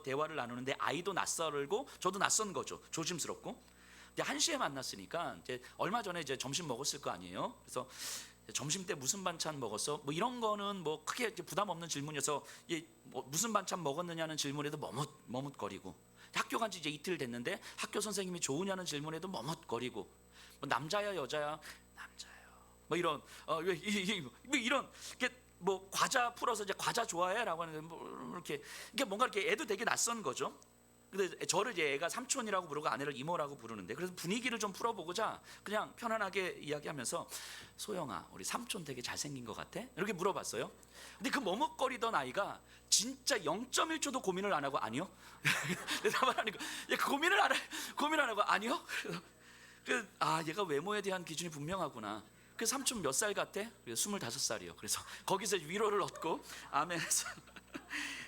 만나서 대화를 나누는데 아이도 낯설고 저도 낯선 거죠. 조심스럽고. 근데 1시에 만났으니까 이제 얼마 전에 이제 점심 먹었을 거 아니에요. 그래서 점심 때 무슨 반찬 먹었어? 뭐 이런 거는 뭐 크게 이제 부담 없는 질문이어서 뭐 무슨 반찬 먹었느냐는 질문에도 머뭇거리고, 학교 간 지 이제 이틀 됐는데 학교 선생님이 좋으냐는 질문에도 머뭇거리고, 뭐 남자야 여자야? 남자요. 뭐 이런 뭐 이런 뭐 과자 풀어서 이제 과자 좋아해라고 하는데 뭐 이렇게 이게 뭔가 이렇게 애도 되게 낯선 거죠. 근데 저를 이제 애가 삼촌이라고 부르고 아내를 이모라고 부르는데, 그래서 분위기를 좀 풀어보고자 그냥 편안하게 이야기하면서 소영아, 우리 삼촌 되게 잘생긴 것 같아? 이렇게 물어봤어요. 근데 그 머뭇거리던 아이가 진짜 0.1초도 고민을 안 하고 아니요. 대답을 하니까 고민을 안 하고 아니요. 얘가 외모에 대한 기준이 분명하구나. 그 삼촌 몇 살 같아? 25살이요. 그래서 거기서 위로를 얻고 아멘해서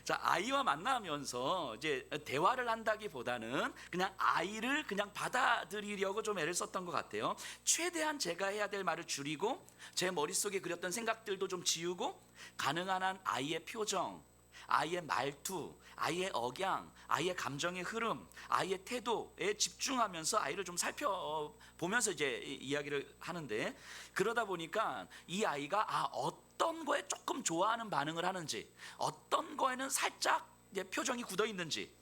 자, 아이와 만나면서 이제 대화를 한다기보다는 그냥 아이를 그냥 받아들이려고 좀 애를 썼던 것 같아요. 최대한 제가 해야 될 말을 줄이고 제 머릿속에 그렸던 생각들도 좀 지우고 가능한 한 아이의 표정, 아이의 말투, 아이의 억양, 아이의 감정의 흐름, 아이의 태도에 집중하면서 아이를 좀 살펴보면서 이제 이야기를 하는데, 그러다 보니까 이 아이가 어떤 거에 조금 좋아하는 반응을 하는지, 어떤 거에는 살짝 이제 표정이 굳어 있는지,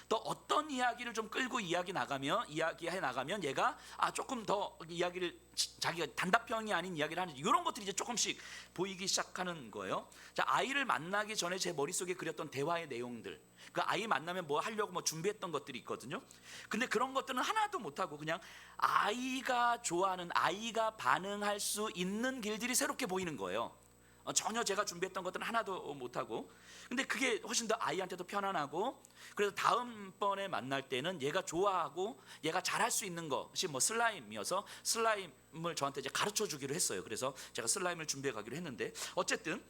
또 어떤 이야기를 좀 끌고 이야기해 나가면 얘가 조금 더 이야기를 자기가 단답형이 아닌 이야기를 하는, 이런 것들이 이제 조금씩 보이기 시작하는 거예요. 자, 아이를 만나기 전에 제 머릿속에 그렸던 대화의 내용들, 그 아이 만나면 뭐 하려고 뭐 준비했던 것들이 있거든요. 근데 그런 것들은 하나도 못하고 그냥 아이가 좋아하는, 아이가 반응할 수 있는 길들이 새롭게 보이는 거예요. 전혀 제가 준비했던 것들은 하나도 못하고. 근데 그게 훨씬 더 아이한테도 편안하고, 그래서 다음번에 만날 때는 얘가 좋아하고 얘가 잘할 수 있는 것이 뭐 슬라임이어서 슬라임을 저한테 이제 가르쳐 주기로 했어요. 그래서 제가 슬라임을 준비해 가기로 했는데, 어쨌든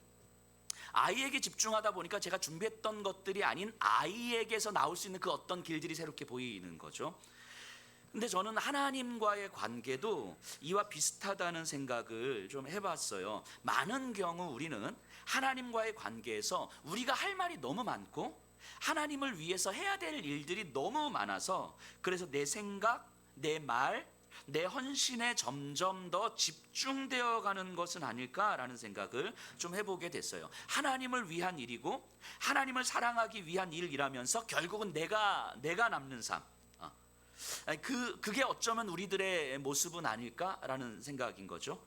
아이에게 집중하다 보니까 제가 준비했던 것들이 아닌 아이에게서 나올 수 있는 그 어떤 길들이 새롭게 보이는 거죠. 근데 저는 하나님과의 관계도 이와 비슷하다는 생각을 좀 해봤어요. 많은 경우 우리는 하나님과의 관계에서 우리가 할 말이 너무 많고 하나님을 위해서 해야 될 일들이 너무 많아서, 그래서 내 생각, 내 말, 내 헌신에 점점 더 집중되어 가는 것은 아닐까라는 생각을 좀 해보게 됐어요. 하나님을 위한 일이고 하나님을 사랑하기 위한 일이라면서 결국은 내가 남는 삶, 그게 어쩌면 우리들의 모습은 아닐까라는 생각인 거죠.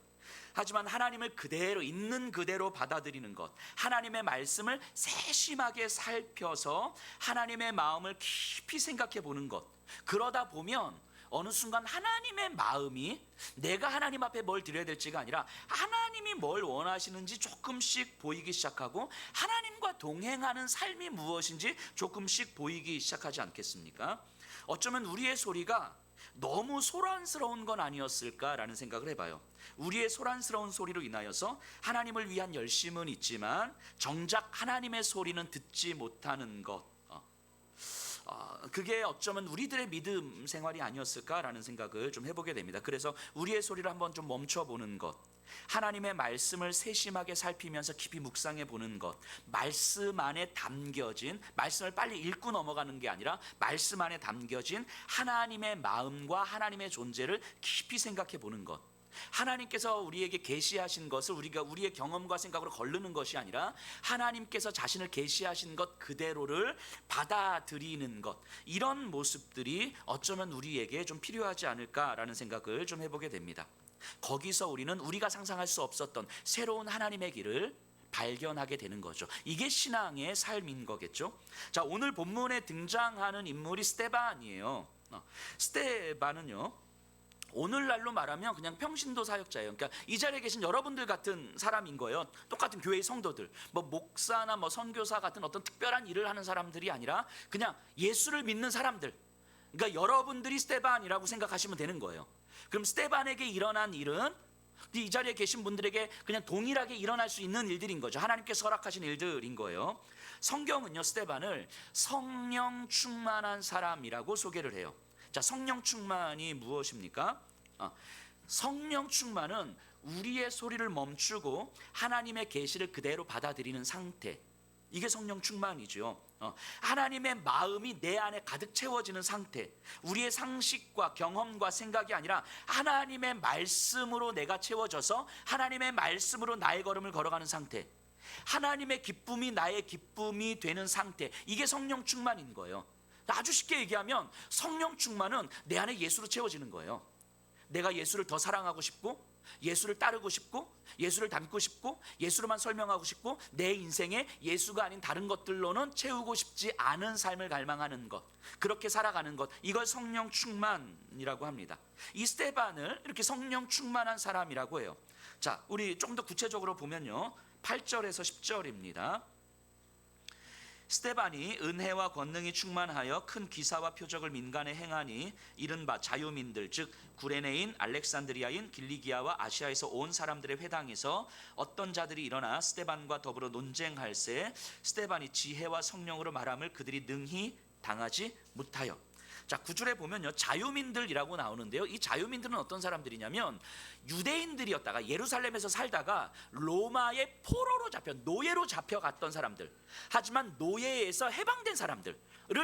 하지만 하나님을 그대로 있는 그대로 받아들이는 것, 하나님의 말씀을 세심하게 살펴서 하나님의 마음을 깊이 생각해 보는 것, 그러다 보면 어느 순간 하나님의 마음이 내가 하나님 앞에 뭘 드려야 될지가 아니라 하나님이 뭘 원하시는지 조금씩 보이기 시작하고, 하나님과 동행하는 삶이 무엇인지 조금씩 보이기 시작하지 않겠습니까? 어쩌면 우리의 소리가 너무 소란스러운 건 아니었을까라는 생각을 해봐요. 우리의 소란스러운 소리로 인하여서 하나님을 위한 열심은 있지만 정작 하나님의 소리는 듣지 못하는 것, 그게 어쩌면 우리들의 믿음 생활이 아니었을까라는 생각을 좀 해보게 됩니다. 그래서 우리의 소리를 한번 좀 멈춰보는 것, 하나님의 말씀을 세심하게 살피면서 깊이 묵상해 보는 것, 말씀 안에 담겨진, 말씀을 빨리 읽고 넘어가는 게 아니라 말씀 안에 담겨진 하나님의 마음과 하나님의 존재를 깊이 생각해 보는 것, 하나님께서 우리에게 계시하신 것을 우리가 우리의 경험과 생각으로 거르는 것이 아니라 하나님께서 자신을 계시하신 것 그대로를 받아들이는 것, 이런 모습들이 어쩌면 우리에게 좀 필요하지 않을까라는 생각을 좀 해보게 됩니다. 거기서 우리는 우리가 상상할 수 없었던 새로운 하나님의 길을 발견하게 되는 거죠. 이게 신앙의 삶인 거겠죠. 자, 오늘 본문에 등장하는 인물이 스데반이에요. 스데반은요, 오늘날로 말하면 그냥 평신도 사역자예요. 그러니까 이 자리에 계신 여러분들 같은 사람인 거예요. 똑같은 교회의 성도들, 뭐 목사나 뭐 선교사 같은 어떤 특별한 일을 하는 사람들이 아니라 그냥 예수를 믿는 사람들. 그러니까 여러분들이 스데반이라고 생각하시면 되는 거예요. 그럼 스데반에게 일어난 일은 이 자리에 계신 분들에게 그냥 동일하게 일어날 수 있는 일들인 거죠. 하나님께서 허락하신 일들인 거예요. 성경은요, 스데반을 성령 충만한 사람이라고 소개를 해요. 자, 성령 충만이 무엇입니까? 성령 충만은 우리의 소리를 멈추고 하나님의 계시를 그대로 받아들이는 상태, 이게 성령 충만이죠. 하나님의 마음이 내 안에 가득 채워지는 상태, 우리의 상식과 경험과 생각이 아니라 하나님의 말씀으로 내가 채워져서 하나님의 말씀으로 나의 걸음을 걸어가는 상태, 하나님의 기쁨이 나의 기쁨이 되는 상태, 이게 성령 충만인 거예요. 아주 쉽게 얘기하면 성령 충만은 내 안에 예수로 채워지는 거예요. 내가 예수를 더 사랑하고 싶고, 예수를 따르고 싶고, 예수를 닮고 싶고, 예수로만 설명하고 싶고, 내 인생에 예수가 아닌 다른 것들로는 채우고 싶지 않은 삶을 갈망하는 것, 그렇게 살아가는 것, 이걸 성령 충만이라고 합니다. 이 스데반을 이렇게 성령 충만한 사람이라고 해요. 자, 우리 좀 더 구체적으로 보면요, 8절에서 10절입니다. 스데반이 은혜와 권능이 충만하여 큰 기사와 표적을 민간에 행하니 이른바 자유민들, 즉 구레네인, 알렉산드리아인, 길리기아와 아시아에서 온 사람들의 회당에서 어떤 자들이 일어나 스데반과 더불어 논쟁할세 스데반이 지혜와 성령으로 말함을 그들이 능히 당하지 못하여. 자, 9절에 보면요, 자유민들이라고 나오는데요, 이 자유민들은 어떤 사람들이냐면 유대인들이었다가 예루살렘에서 살다가 로마의 포로로 잡혀, 노예로 잡혀갔던 사람들, 하지만 노예에서 해방된 사람들을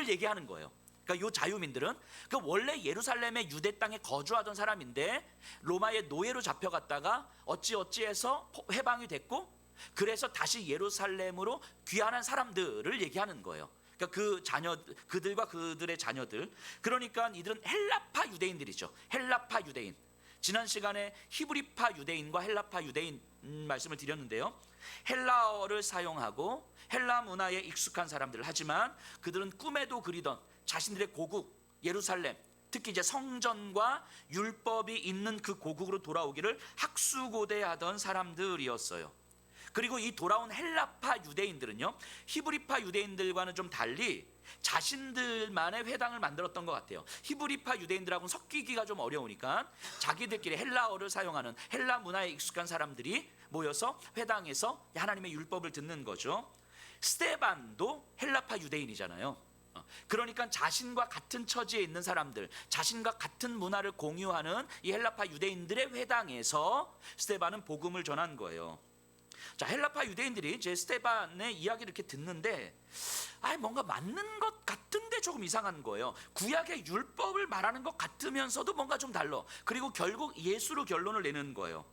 얘기하는 거예요. 그러니까 이 자유민들은 원래 예루살렘의 유대 땅에 거주하던 사람인데 로마의 노예로 잡혀갔다가 어찌어찌해서 해방이 됐고, 그래서 다시 예루살렘으로 귀환한 사람들을 얘기하는 거예요. 그러니까 그 자녀, 그들과 그들의 자녀들, 그러니까 이들은 헬라파 유대인들이죠. 헬라파 유대인. 지난 시간에 히브리파 유대인과 헬라파 유대인 말씀을 드렸는데요, 헬라어를 사용하고 헬라 문화에 익숙한 사람들, 하지만 그들은 꿈에도 그리던 자신들의 고국 예루살렘, 특히 이제 성전과 율법이 있는 그 고국으로 돌아오기를 학수고대하던 사람들이었어요. 그리고 이 돌아온 헬라파 유대인들은요, 히브리파 유대인들과는 좀 달리 자신들만의 회당을 만들었던 것 같아요. 히브리파 유대인들하고는 섞이기가 좀 어려우니까 자기들끼리 헬라어를 사용하는 헬라 문화에 익숙한 사람들이 모여서 회당에서 하나님의 율법을 듣는 거죠. 스데반도 헬라파 유대인이잖아요. 그러니까 자신과 같은 처지에 있는 사람들, 자신과 같은 문화를 공유하는 이 헬라파 유대인들의 회당에서 스데반은 복음을 전한 거예요. 자, 헬라파 유대인들이 이제 스데반의 이야기를 이렇게 듣는데 뭔가 맞는 것 같은데 조금 이상한 거예요. 구약의 율법을 말하는 것 같으면서도 뭔가 좀 달라. 그리고 결국 예수로 결론을 내는 거예요.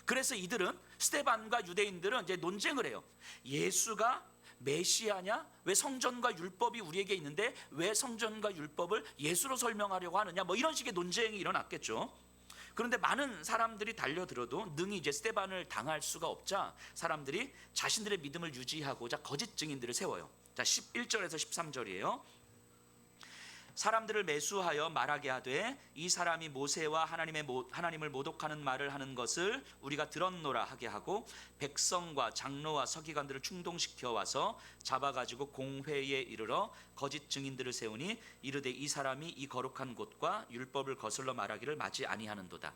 그래서 이들은, 스데반과 유대인들은 이제 논쟁을 해요. 예수가 메시아냐? 왜 성전과 율법이 우리에게 있는데 왜 성전과 율법을 예수로 설명하려고 하느냐? 뭐 이런 식의 논쟁이 일어났겠죠. 그런데 많은 사람들이 달려들어도 능히 이제 스데반을 당할 수가 없자 사람들이 자신들의 믿음을 유지하고자 거짓 증인들을 세워요. 자, 11절에서 13절이에요. 사람들을 매수하여 말하게 하되 이 사람이 모세와 하나님을 모독하는 말을 하는 것을 우리가 들었노라 하게 하고 백성과 장로와 서기관들을 충동시켜 와서 잡아가지고 공회에 이르러 거짓 증인들을 세우니 이르되 이 사람이 이 거룩한 곳과 율법을 거슬러 말하기를 마지 아니하는도다.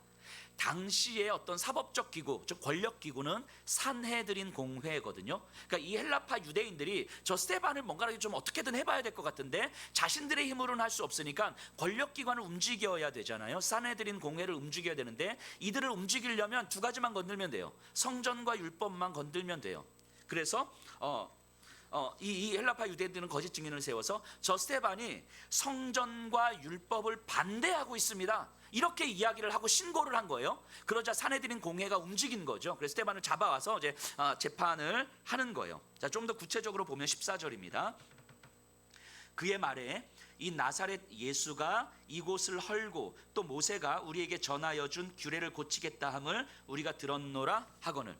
당시의 어떤 사법적 기구, 즉 권력 기구는 산헤드린 공회거든요. 그러니까 이 헬라파 유대인들이 저 스데반을 뭔가 좀 어떻게든 해봐야 될 것 같은데 자신들의 힘으로는 할 수 없으니까 권력 기관을 움직여야 되잖아요. 산헤드린 공회를 움직여야 되는데 이들을 움직이려면 두 가지만 건들면 돼요. 성전과 율법만 건들면 돼요. 그래서 이 헬라파 유대인들은 거짓 증인을 세워서 저 스데반이 성전과 율법을 반대하고 있습니다, 이렇게 이야기를 하고 신고를 한 거예요. 그러자 산헤드린 공회가 움직인 거죠. 그래서 스데반을 잡아와서 이제 재판을 하는 거예요. 자, 좀 더 구체적으로 보면 14절입니다. 그의 말에 이 나사렛 예수가 이곳을 헐고 또 모세가 우리에게 전하여 준 규례를 고치겠다 함을 우리가 들었노라 하거늘.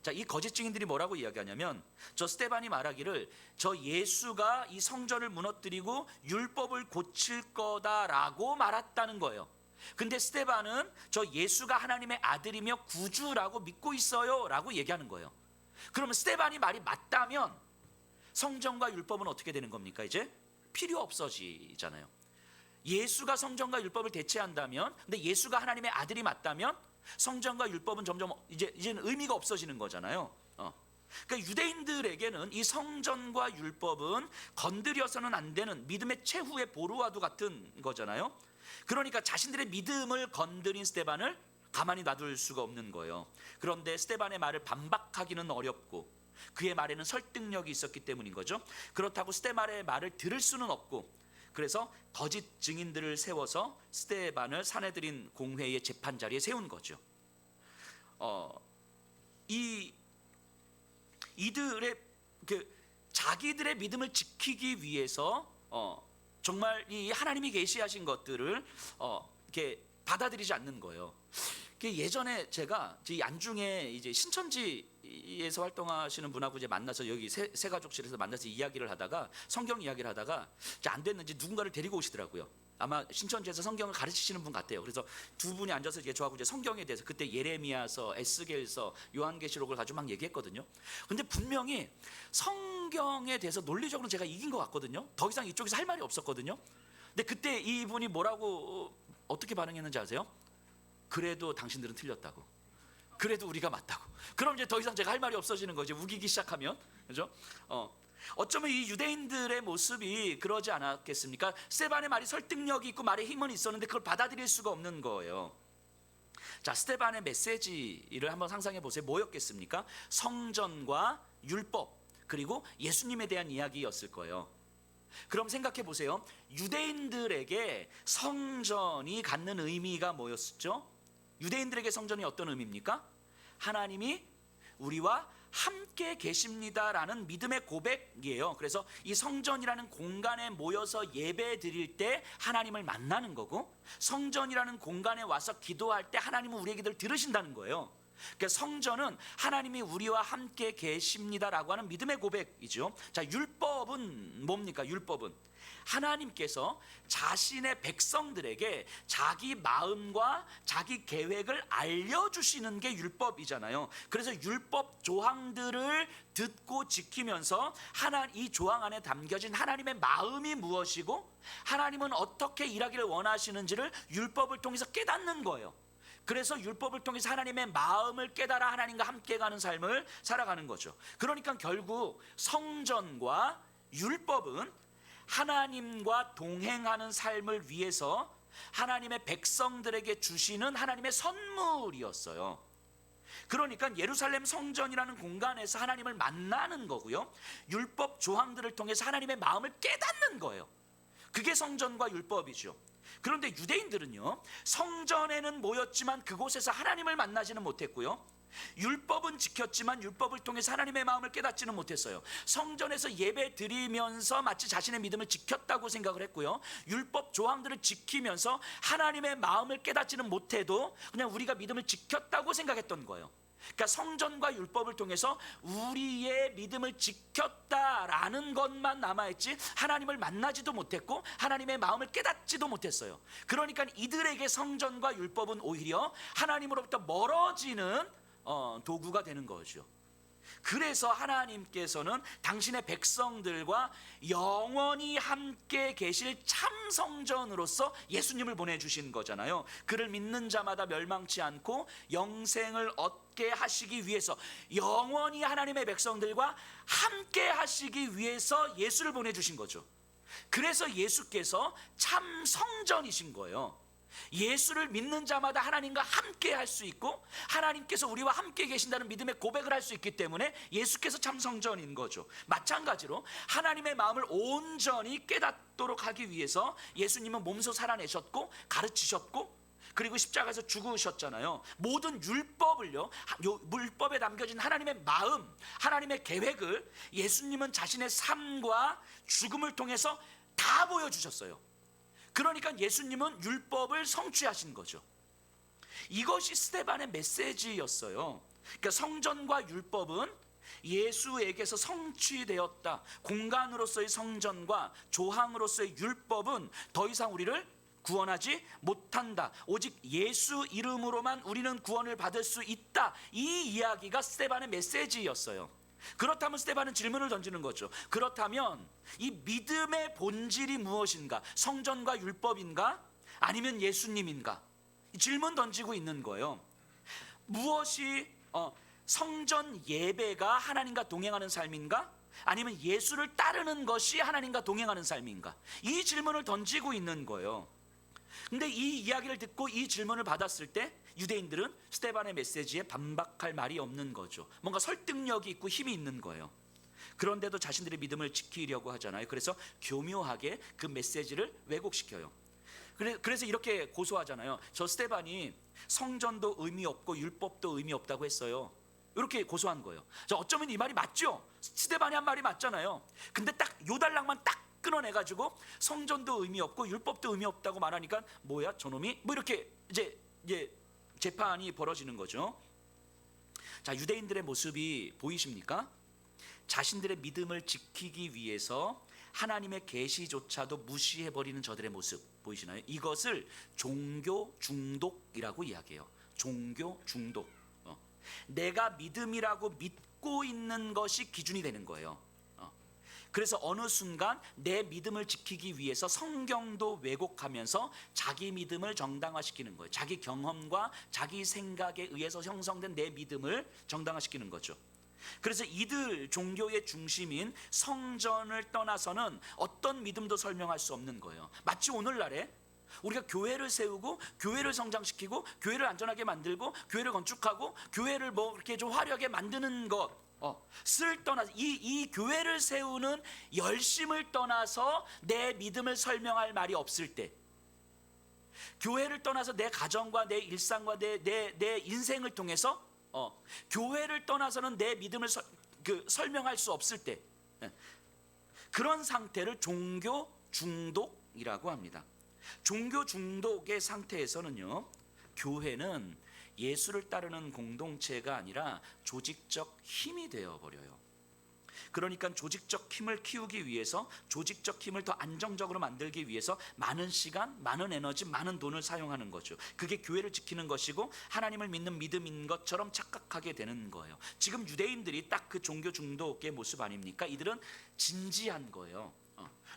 자, 이 거짓 증인들이 뭐라고 이야기하냐면 저 스데반이 말하기를 저 예수가 이 성전을 무너뜨리고 율법을 고칠 거다라고 말했다는 거예요. 근데 스데반은 저 예수가 하나님의 아들이며 구주라고 믿고 있어요 라고 얘기하는 거예요. 그러면 스데반이 말이 맞다면 성전과 율법은 어떻게 되는 겁니까? 이제 필요 없어지잖아요. 예수가 성전과 율법을 대체한다면, 근데 예수가 하나님의 아들이 맞다면 성전과 율법은 점점 이제는 의미가 없어지는 거잖아요. 그러니까 유대인들에게는 이 성전과 율법은 건드려서는 안 되는 믿음의 최후의 보루와도 같은 거잖아요. 그러니까 자신들의 믿음을 건드린 스데반을 가만히 놔둘 수가 없는 거예요. 그런데 스데반의 말을 반박하기는 어렵고 그의 말에는 설득력이 있었기 때문인 거죠. 그렇다고 스데반의 말을 들을 수는 없고, 그래서 거짓 증인들을 세워서 스데반을 사내들인 공회의 재판 자리에 세운 거죠. 이들의 자기들의 믿음을 지키기 위해서 정말 이 하나님이 계시하신 것들을 이렇게 받아들이지 않는 거예요. 예전에 제가 이 안중에 이제 신천지에서 활동하시는 분하고 이제 만나서 여기 새가족실에서 만나서 이야기를 하다가 성경 이야기를 하다가 이제 안 됐는지 누군가를 데리고 오시더라고요. 아마 신천지에서 성경을 가르치시는 분 같아요. 그래서 두 분이 앉아서 이제 저하고 이제 성경에 대해서 그때 예레미야서, 에스겔서, 요한계시록을 가지고 막 얘기했거든요. 근데 분명히 성경에 대해서 논리적으로 제가 이긴 것 같거든요. 더 이상 이쪽에서 할 말이 없었거든요. 근데 그때 이분이 뭐라고 어떻게 반응했는지 아세요? 그래도 당신들은 틀렸다고. 그래도 우리가 맞다고. 그럼 이제 더 이상 제가 할 말이 없어지는 거죠. 우기기 시작하면. 그죠? 어쩌면 이 유대인들의 모습이 그러지 않았겠습니까? 스데반의 말이 설득력이 있고 말에 힘은 있었는데 그걸 받아들일 수가 없는 거예요. 자, 스데반의 메시지를 한번 상상해 보세요. 뭐였겠습니까? 성전과 율법, 그리고 예수님에 대한 이야기였을 거예요. 그럼 생각해 보세요. 유대인들에게 성전이 갖는 의미가 뭐였죠? 유대인들에게 성전이 어떤 의미입니까? 하나님이 우리와 함께 계십니다라는 믿음의 고백이에요. 그래서 이 성전이라는 공간에 모여서 예배 드릴 때 하나님을 만나는 거고, 성전이라는 공간에 와서 기도할 때 하나님은 우리의 기도를 들으신다는 거예요. 그러니까 성전은 하나님이 우리와 함께 계십니다라고 하는 믿음의 고백이죠. 자, 율법은 뭡니까? 율법은 하나님께서 자신의 백성들에게 자기 마음과 자기 계획을 알려주시는 게 율법이잖아요. 그래서 율법 조항들을 듣고 지키면서 이 조항 안에 담겨진 하나님의 마음이 무엇이고 하나님은 어떻게 일하기를 원하시는지를 율법을 통해서 깨닫는 거예요. 그래서 율법을 통해서 하나님의 마음을 깨달아 하나님과 함께 가는 삶을 살아가는 거죠. 그러니까 결국 성전과 율법은 하나님과 동행하는 삶을 위해서 하나님의 백성들에게 주시는 하나님의 선물이었어요. 그러니까 예루살렘 성전이라는 공간에서 하나님을 만나는 거고요, 율법 조항들을 통해서 하나님의 마음을 깨닫는 거예요. 그게 성전과 율법이죠. 그런데 유대인들은요, 성전에는 모였지만 그곳에서 하나님을 만나지는 못했고요, 율법은 지켰지만 율법을 통해서 하나님의 마음을 깨닫지는 못했어요. 성전에서 예배 드리면서 마치 자신의 믿음을 지켰다고 생각을 했고요, 율법 조항들을 지키면서 하나님의 마음을 깨닫지는 못해도 그냥 우리가 믿음을 지켰다고 생각했던 거예요. 그러니까 성전과 율법을 통해서 우리의 믿음을 지켰다라는 것만 남아있지 하나님을 만나지도 못했고 하나님의 마음을 깨닫지도 못했어요. 그러니까 이들에게 성전과 율법은 오히려 하나님으로부터 멀어지는 도구가 되는 거죠. 그래서 하나님께서는 당신의 백성들과 영원히 함께 계실 참 성전으로서 예수님을 보내주신 거잖아요. 그를 믿는 자마다 멸망치 않고 영생을 얻게 하시기 위해서, 영원히 하나님의 백성들과 함께 하시기 위해서 예수를 보내주신 거죠. 그래서 예수께서 참 성전이신 거예요. 예수를 믿는 자마다 하나님과 함께 할 수 있고 하나님께서 우리와 함께 계신다는 믿음의 고백을 할 수 있기 때문에 예수께서 참 성전인 거죠. 마찬가지로 하나님의 마음을 온전히 깨닫도록 하기 위해서 예수님은 몸소 살아내셨고 가르치셨고 그리고 십자가에서 죽으셨잖아요. 모든 율법을요, 율법에 담겨진 하나님의 마음, 하나님의 계획을 예수님은 자신의 삶과 죽음을 통해서 다 보여주셨어요. 그러니까 예수님은 율법을 성취하신 거죠. 이것이 스데반의 메시지였어요. 그러니까 성전과 율법은 예수에게서 성취되었다. 공간으로서의 성전과 조항으로서의 율법은 더 이상 우리를 구원하지 못한다. 오직 예수 이름으로만 우리는 구원을 받을 수 있다. 이 이야기가 스데반의 메시지였어요. 그렇다면 스데반은 질문을 던지는 거죠. 그렇다면 이 믿음의 본질이 무엇인가? 성전과 율법인가? 아니면 예수님인가? 질문 던지고 있는 거예요. 무엇이 성전 예배가 하나님과 동행하는 삶인가? 아니면 예수를 따르는 것이 하나님과 동행하는 삶인가? 이 질문을 던지고 있는 거예요. 근데 이 이야기를 듣고 이 질문을 받았을 때 유대인들은 스데반의 메시지에 반박할 말이 없는 거죠. 뭔가 설득력이 있고 힘이 있는 거예요. 그런데도 자신들의 믿음을 지키려고 하잖아요. 그래서 교묘하게 그 메시지를 왜곡시켜요. 그래서 이렇게 고소하잖아요. 저 스데반이 성전도 의미 없고 율법도 의미 없다고 했어요. 이렇게 고소한 거예요. 자, 어쩌면 이 말이 맞죠. 스데반이 한 말이 맞잖아요. 근데 딱 요 단락만 딱 끊어내가지고 성전도 의미 없고 율법도 의미 없다고 말하니까 뭐야 저놈이 뭐 이렇게 이제 재판이 벌어지는 거죠. 자, 유대인들의 모습이 보이십니까? 자신들의 믿음을 지키기 위해서 하나님의 계시조차도 무시해버리는 저들의 모습 보이시나요? 이것을 종교 중독이라고 이야기해요. 종교 중독. 내가 믿음이라고 믿고 있는 것이 기준이 되는 거예요. 그래서 어느 순간 내 믿음을 지키기 위해서 성경도 왜곡하면서 자기 믿음을 정당화시키는 거예요. 자기 경험과 자기 생각에 의해서 형성된 내 믿음을 정당화시키는 거죠. 그래서 이들 종교의 중심인 성전을 떠나서는 어떤 믿음도 설명할 수 없는 거예요. 마치 오늘날에 우리가 교회를 세우고 교회를 성장시키고 교회를 안전하게 만들고 교회를 건축하고 교회를 뭐 이렇게 좀 화려하게 만드는 것을 떠나서 이 교회를 세우는 열심을 떠나서 내 믿음을 설명할 말이 없을 때, 교회를 떠나서 내 가정과 내 일상과 내 인생을 통해서 교회를 떠나서는 내 믿음을 설명할 수 없을 때, 그런 상태를 종교 중독이라고 합니다. 종교 중독의 상태에서는요, 교회는 예수를 따르는 공동체가 아니라 조직적 힘이 되어버려요. 그러니까 조직적 힘을 키우기 위해서, 조직적 힘을 더 안정적으로 만들기 위해서 많은 시간, 많은 에너지, 많은 돈을 사용하는 거죠. 그게 교회를 지키는 것이고 하나님을 믿는 믿음인 것처럼 착각하게 되는 거예요. 지금 유대인들이 딱 그 종교 중독의 모습 아닙니까? 이들은 진지한 거예요.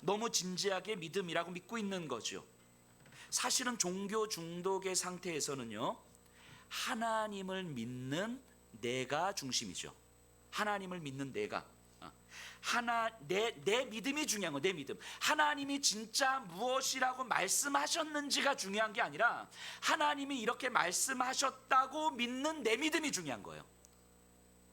너무 진지하게 믿음이라고 믿고 있는 거죠. 사실은 종교 중독의 상태에서는요, 하나님을 믿는 내가 중심이죠. 하나님을 믿는 내가, 내 믿음이 중요한 거. 내 믿음. 하나님이 진짜 무엇이라고 말씀하셨는지가 중요한 게 아니라 하나님이 이렇게 말씀하셨다고 믿는 내 믿음이 중요한 거예요.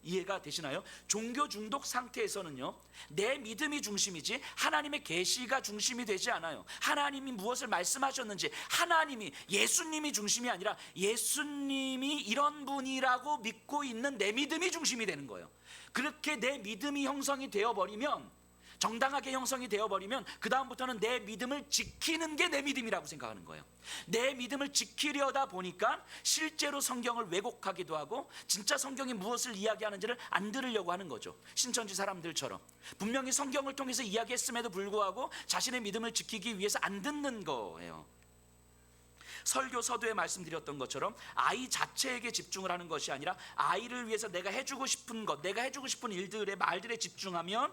이해가 되시나요? 종교 중독 상태에서는요, 내 믿음이 중심이지 하나님의 계시가 중심이 되지 않아요. 하나님이 무엇을 말씀하셨는지, 하나님이, 예수님이 중심이 아니라 예수님이 이런 분이라고 믿고 있는 내 믿음이 중심이 되는 거예요. 그렇게 내 믿음이 형성이 되어버리면, 정당하게 형성이 되어버리면 그 다음부터는 내 믿음을 지키는 게 내 믿음이라고 생각하는 거예요. 내 믿음을 지키려다 보니까 실제로 성경을 왜곡하기도 하고 진짜 성경이 무엇을 이야기하는지를 안 들으려고 하는 거죠. 신천지 사람들처럼 분명히 성경을 통해서 이야기했음에도 불구하고 자신의 믿음을 지키기 위해서 안 듣는 거예요. 설교 서두에 말씀드렸던 것처럼 아이 자체에게 집중을 하는 것이 아니라 아이를 위해서 내가 해주고 싶은 것, 내가 해주고 싶은 일들의 말들에 집중하면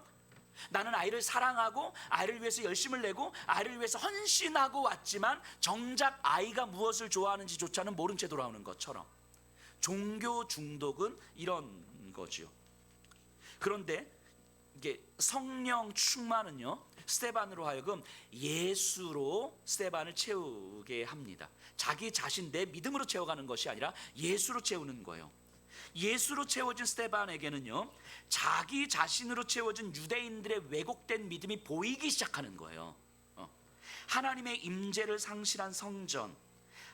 나는 아이를 사랑하고 아이를 위해서 열심을 내고 아이를 위해서 헌신하고 왔지만 정작 아이가 무엇을 좋아하는지조차는 모른 채 돌아오는 것처럼 종교 중독은 이런 거지요. 그런데 이게 성령 충만은요, 스데반으로 하여금 예수로 스데반을 채우게 합니다. 자기 자신, 내 믿음으로 채워가는 것이 아니라 예수로 채우는 거예요. 예수로 채워진 스데반에게는요, 자기 자신으로 채워진 유대인들의 왜곡된 믿음이 보이기 시작하는 거예요. 하나님의 임재를 상실한 성전,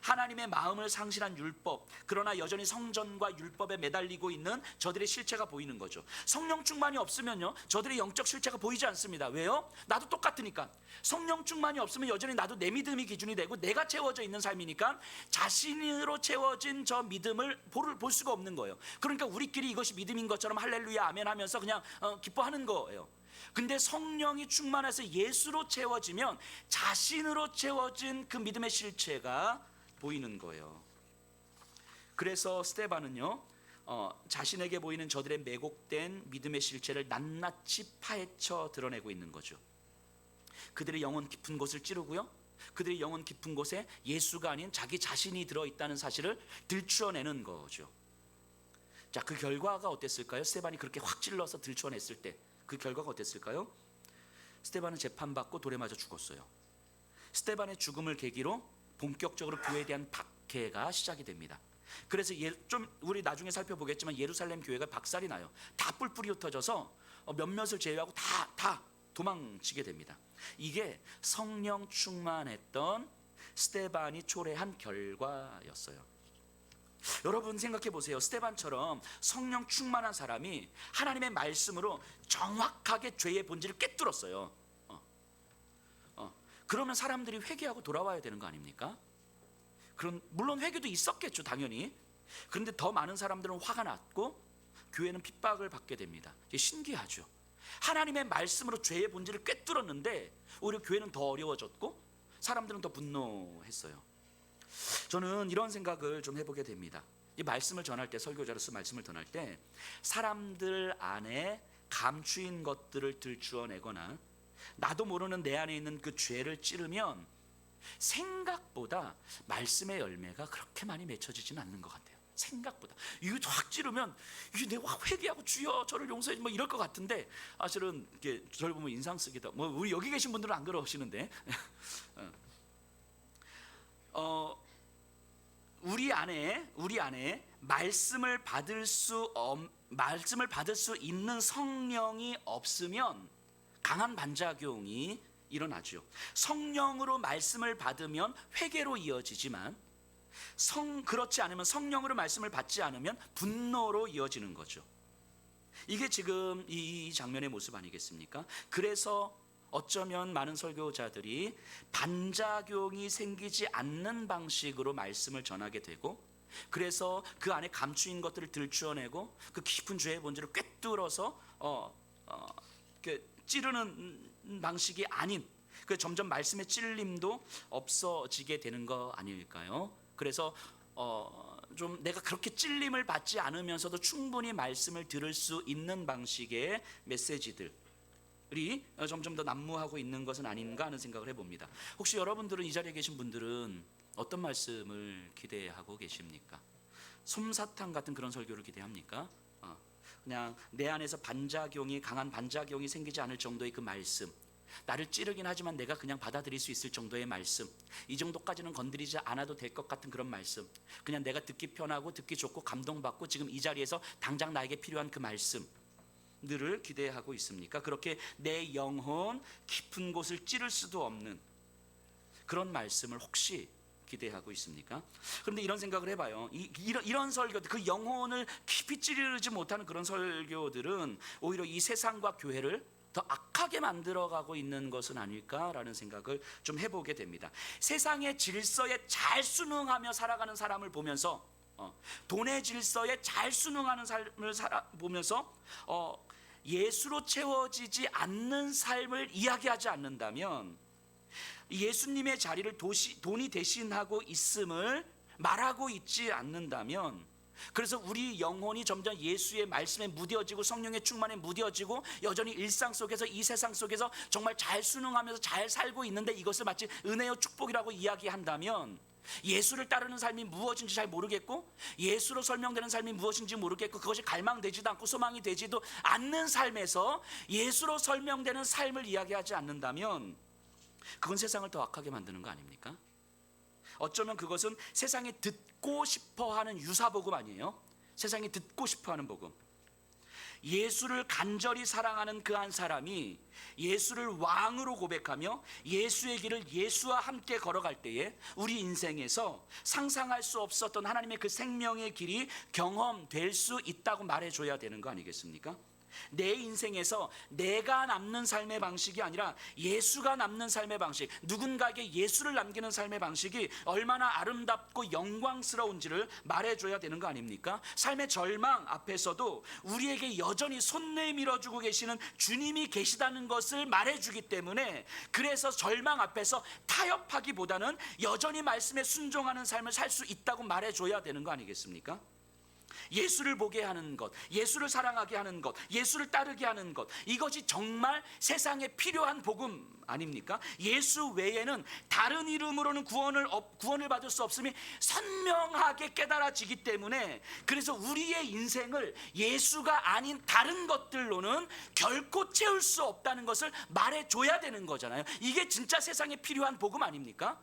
하나님의 마음을 상실한 율법, 그러나 여전히 성전과 율법에 매달리고 있는 저들의 실체가 보이는 거죠. 성령 충만이 없으면요, 저들의 영적 실체가 보이지 않습니다. 왜요? 나도 똑같으니까. 성령 충만이 없으면 여전히 나도 내 믿음이 기준이 되고 내가 채워져 있는 삶이니까 자신으로 채워진 저 믿음을 볼 수가 없는 거예요. 그러니까 우리끼리 이것이 믿음인 것처럼 할렐루야 아멘 하면서 그냥 기뻐하는 거예요. 근데 성령이 충만해서 예수로 채워지면 자신으로 채워진 그 믿음의 실체가 보이는 거예요. 그래서 스데반은요, 자신에게 보이는 저들의 매곡된 믿음의 실체를 낱낱이 파헤쳐 드러내고 있는 거죠. 그들의 영혼 깊은 곳을 찌르고요, 그들의 영혼 깊은 곳에 예수가 아닌 자기 자신이 들어있다는 사실을 들추어내는 거죠. 자, 그 결과가 어땠을까요? 스데반이 그렇게 확 찔러서 들추어냈을 때 그 결과가 어땠을까요? 스데반은 재판받고 돌에 맞아 죽었어요. 스데반의 죽음을 계기로 본격적으로 교회에 대한 박해가 시작이 됩니다. 그래서 좀 우리 나중에 살펴보겠지만 예루살렘 교회가 박살이 나요. 다 뿔뿔이 흩어져서 몇몇을 제외하고 다 도망치게 됩니다. 이게 성령 충만했던 스데반이 초래한 결과였어요. 여러분 생각해 보세요. 스데반처럼 성령 충만한 사람이 하나님의 말씀으로 정확하게 죄의 본질을 꿰뚫었어요. 그러면 사람들이 회개하고 돌아와야 되는 거 아닙니까? 물론 회개도 있었겠죠, 당연히. 그런데 더 많은 사람들은 화가 났고 교회는 핍박을 받게 됩니다. 이게 신기하죠. 하나님의 말씀으로 죄의 본질을 꿰뚫었는데 오히려 교회는 더 어려워졌고 사람들은 더 분노했어요. 저는 이런 생각을 좀 해보게 됩니다. 이 말씀을 전할 때, 설교자로서 말씀을 전할 때 사람들 안에 감추인 것들을 들추어내거나 나도 모르는 내 안에 있는 그 죄를 찌르면 생각보다 말씀의 열매가 그렇게 많이 맺혀지지는 않는 것 같아요. 생각보다 이거 확 찌르면 이게 내가 확 회개하고 주여 저를 용서해 뭐 이럴 것 같은데 사실은 이게 저를 보면 인상 쓰기도 뭐 우리 여기 계신 분들은 안 그러시는데 우리 안에 말씀을 받을 수 있는 성령이 없으면 강한 반작용이 일어나죠. 성령으로 말씀을 받으면 회개로 이어지지만 그렇지 않으면 성령으로 말씀을 받지 않으면 분노로 이어지는 거죠. 이게 지금 이 장면의 모습 아니겠습니까? 그래서 어쩌면 많은 설교자들이 반작용이 생기지 않는 방식으로 말씀을 전하게 되고, 그래서 그 안에 감추인 것들을 들추어내고 그 깊은 죄의 본질을 꿰뚫어서 찌르는 방식이 아닌 그 점점 말씀의 찔림도 없어지게 되는 거 아닐까요? 그래서 좀 내가 그렇게 찔림을 받지 않으면서도 충분히 말씀을 들을 수 있는 방식의 메시지들이 점점 더 난무하고 있는 것은 아닌가 하는 생각을 해봅니다. 혹시 여러분들은, 이 자리에 계신 분들은 어떤 말씀을 기대하고 계십니까? 솜사탕 같은 그런 설교를 기대합니까? 그냥 내 안에서 강한 반작용이 생기지 않을 정도의 그 말씀, 나를 찌르긴 하지만 내가 그냥 받아들일 수 있을 정도의 말씀, 이 정도까지는 건드리지 않아도 될 것 같은 그런 말씀, 그냥 내가 듣기 편하고 듣기 좋고 감동받고 지금 이 자리에서 당장 나에게 필요한 그 말씀들을 기대하고 있습니까? 그렇게 내 영혼 깊은 곳을 찌를 수도 없는 그런 말씀을 혹시 기대하고 있습니까? 그런데 이런 생각을 해봐요. 이런 설교들, 그 영혼을 깊이 찌르지 못하는 그런 설교들은 오히려 이 세상과 교회를 더 악하게 만들어가고 있는 것은 아닐까라는 생각을 좀 해보게 됩니다. 세상의 질서에 잘 순응하며 살아가는 사람을 보면서, 돈의 질서에 잘 순응하는 삶을 보면서 예수로 채워지지 않는 삶을 이야기하지 않는다면, 예수님의 자리를 돈이 대신하고 있음을 말하고 있지 않는다면, 그래서 우리 영혼이 점점 예수의 말씀에 무뎌지고 성령의 충만에 무뎌지고 여전히 일상 속에서, 이 세상 속에서 정말 잘 순응하면서 잘 살고 있는데 이것을 마치 은혜요 축복이라고 이야기한다면, 예수를 따르는 삶이 무엇인지 잘 모르겠고 예수로 설명되는 삶이 무엇인지 모르겠고 그것이 갈망되지도 않고 소망이 되지도 않는 삶에서 예수로 설명되는 삶을 이야기하지 않는다면 그건 세상을 더 악하게 만드는 거 아닙니까? 어쩌면 그것은 세상에 듣고 싶어하는 유사복음 아니에요? 세상에 듣고 싶어하는 복음. 예수를 간절히 사랑하는 그 한 사람이 예수를 왕으로 고백하며 예수의 길을 예수와 함께 걸어갈 때에 우리 인생에서 상상할 수 없었던 하나님의 그 생명의 길이 경험될 수 있다고 말해줘야 되는 거 아니겠습니까? 내 인생에서 내가 남는 삶의 방식이 아니라 예수가 남는 삶의 방식, 누군가에게 예수를 남기는 삶의 방식이 얼마나 아름답고 영광스러운지를 말해줘야 되는 거 아닙니까? 삶의 절망 앞에서도 우리에게 여전히 손 내밀어주고 계시는 주님이 계시다는 것을 말해주기 때문에, 그래서 절망 앞에서 타협하기보다는 여전히 말씀에 순종하는 삶을 살 수 있다고 말해줘야 되는 거 아니겠습니까? 예수를 보게 하는 것, 예수를 사랑하게 하는 것, 예수를 따르게 하는 것, 이것이 정말 세상에 필요한 복음 아닙니까? 예수 외에는 다른 이름으로는 구원을 받을 수 없음이 선명하게 깨달아지기 때문에, 그래서 우리의 인생을 예수가 아닌 다른 것들로는 결코 채울 수 없다는 것을 말해줘야 되는 거잖아요. 이게 진짜 세상에 필요한 복음 아닙니까?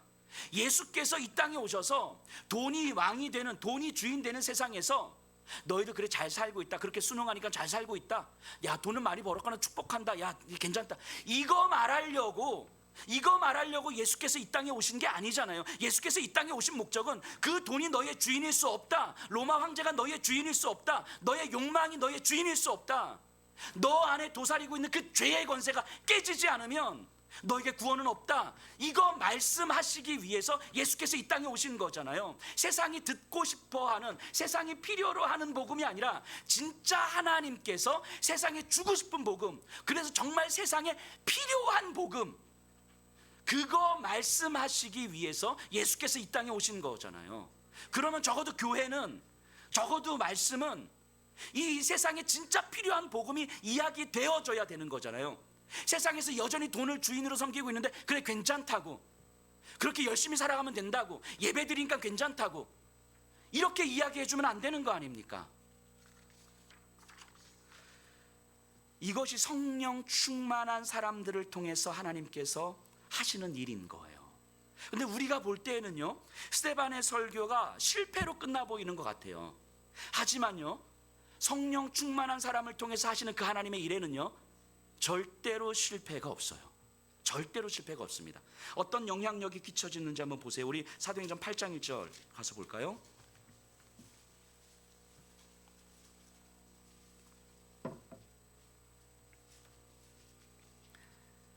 예수께서 이 땅에 오셔서 돈이 왕이 되는, 돈이 주인 되는 세상에서 너희도 그래 잘 살고 있다, 그렇게 순응하니까 잘 살고 있다, 야 돈은 많이 벌었거나 축복한다, 야 괜찮다, 이거 말하려고 예수께서 이 땅에 오신 게 아니잖아요. 예수께서 이 땅에 오신 목적은 그 돈이 너의 주인일 수 없다, 로마 황제가 너의 주인일 수 없다, 너의 욕망이 너의 주인일 수 없다, 너 안에 도사리고 있는 그 죄의 권세가 깨지지 않으면 너에게 구원은 없다, 이거 말씀하시기 위해서 예수께서 이 땅에 오신 거잖아요. 세상이 듣고 싶어하는, 세상이 필요로 하는 복음이 아니라 진짜 하나님께서 세상에 주고 싶은 복음, 그래서 정말 세상에 필요한 복음, 그거 말씀하시기 위해서 예수께서 이 땅에 오신 거잖아요. 그러면 적어도 교회는, 적어도 말씀은 이 세상에 진짜 필요한 복음이 이야기되어져야 되는 거잖아요. 세상에서 여전히 돈을 주인으로 섬기고 있는데 그래 괜찮다고, 그렇게 열심히 살아가면 된다고, 예배 드리니까 괜찮다고, 이렇게 이야기해 주면 안 되는 거 아닙니까? 이것이 성령 충만한 사람들을 통해서 하나님께서 하시는 일인 거예요. 근데 우리가 볼 때에는요, 스데반의 설교가 실패로 끝나 보이는 것 같아요. 하지만요, 성령 충만한 사람을 통해서 하시는 그 하나님의 일에는요, 절대로 실패가 없어요. 절대로 실패가 없습니다. 어떤 영향력이 끼쳐지는지 한번 보세요. 우리 사도행전 8장 1절 가서 볼까요?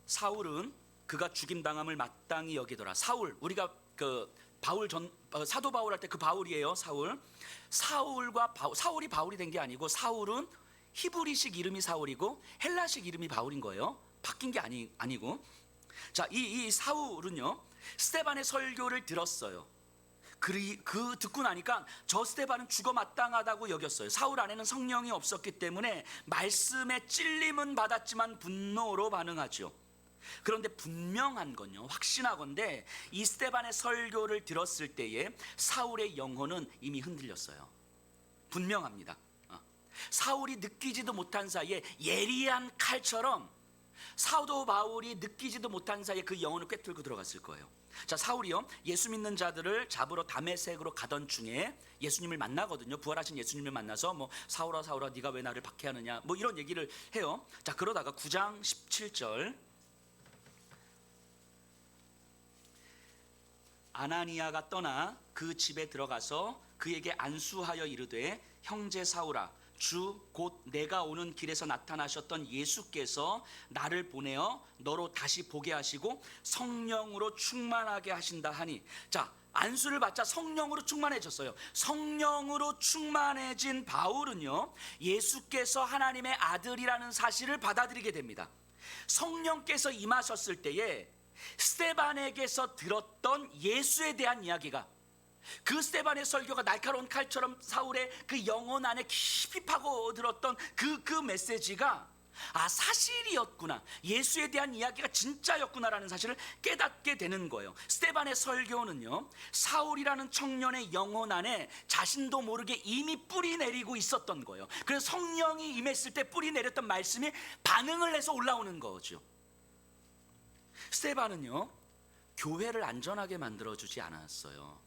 사울은 그가 죽임당함을 마땅히 여기더라. 사울, 우리가 그 바울 사도 바울 할 때 그 바울이에요. 사울이 바울이 된 게 아니고, 사울은 히브리식 이름이 사울이고 헬라식 이름이 바울인 거예요. 바뀐 게 아니고. 자, 이 사울은요, 스데반의 설교를 들었어요. 그 듣고 나니까 저 스데반은 죽어 마땅하다고 여겼어요. 사울 안에는 성령이 없었기 때문에 말씀에 찔림은 받았지만 분노로 반응하죠. 그런데 분명한 건요, 확신하건대 이 스데반의 설교를 들었을 때에 사울의 영혼은 이미 흔들렸어요. 분명합니다. 사울이 느끼지도 못한 사이에 예리한 칼처럼 사도 바울이 느끼지도 못한 사이에 그 영혼을 꿰뚫고 들어갔을 거예요. 자, 사울이요, 예수 믿는 자들을 잡으러 다메섹으로 가던 중에 예수님을 만나거든요. 부활하신 예수님을 만나서 뭐 사울아 사울아 네가 왜 나를 박해하느냐, 뭐 이런 얘기를 해요. 자, 그러다가 9장 17절, 아나니아가 떠나 그 집에 들어가서 그에게 안수하여 이르되, 형제 사울아, 주 곧 내가 오는 길에서 나타나셨던 예수께서 나를 보내어 너로 다시 보게 하시고 성령으로 충만하게 하신다 하니. 자, 안수를 받자 성령으로 충만해졌어요. 성령으로 충만해진 바울은요, 예수께서 하나님의 아들이라는 사실을 받아들이게 됩니다. 성령께서 임하셨을 때에 스데반에게서 들었던 예수에 대한 이야기가, 그 스데반의 설교가 날카로운 칼처럼 사울의 그 영혼 안에 깊이 파고들었던 그 메시지가 사실이었구나, 예수에 대한 이야기가 진짜였구나라는 사실을 깨닫게 되는 거예요. 스데반의 설교는요, 사울이라는 청년의 영혼 안에 자신도 모르게 이미 뿌리 내리고 있었던 거예요. 그래서 성령이 임했을 때 뿌리 내렸던 말씀이 반응을 해서 올라오는 거죠. 스데반은요, 교회를 안전하게 만들어주지 않았어요.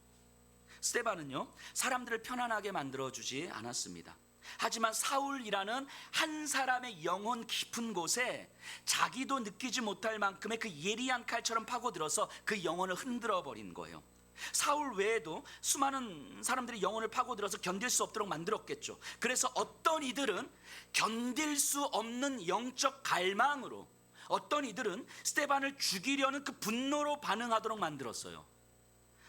스데반은요, 사람들을 편안하게 만들어주지 않았습니다. 하지만 사울이라는 한 사람의 영혼 깊은 곳에 자기도 느끼지 못할 만큼의 그 예리한 칼처럼 파고들어서 그 영혼을 흔들어 버린 거예요. 사울 외에도 수많은 사람들이 영혼을 파고들어서 견딜 수 없도록 만들었겠죠. 그래서 어떤 이들은 견딜 수 없는 영적 갈망으로, 어떤 이들은 스데반을 죽이려는 그 분노로 반응하도록 만들었어요.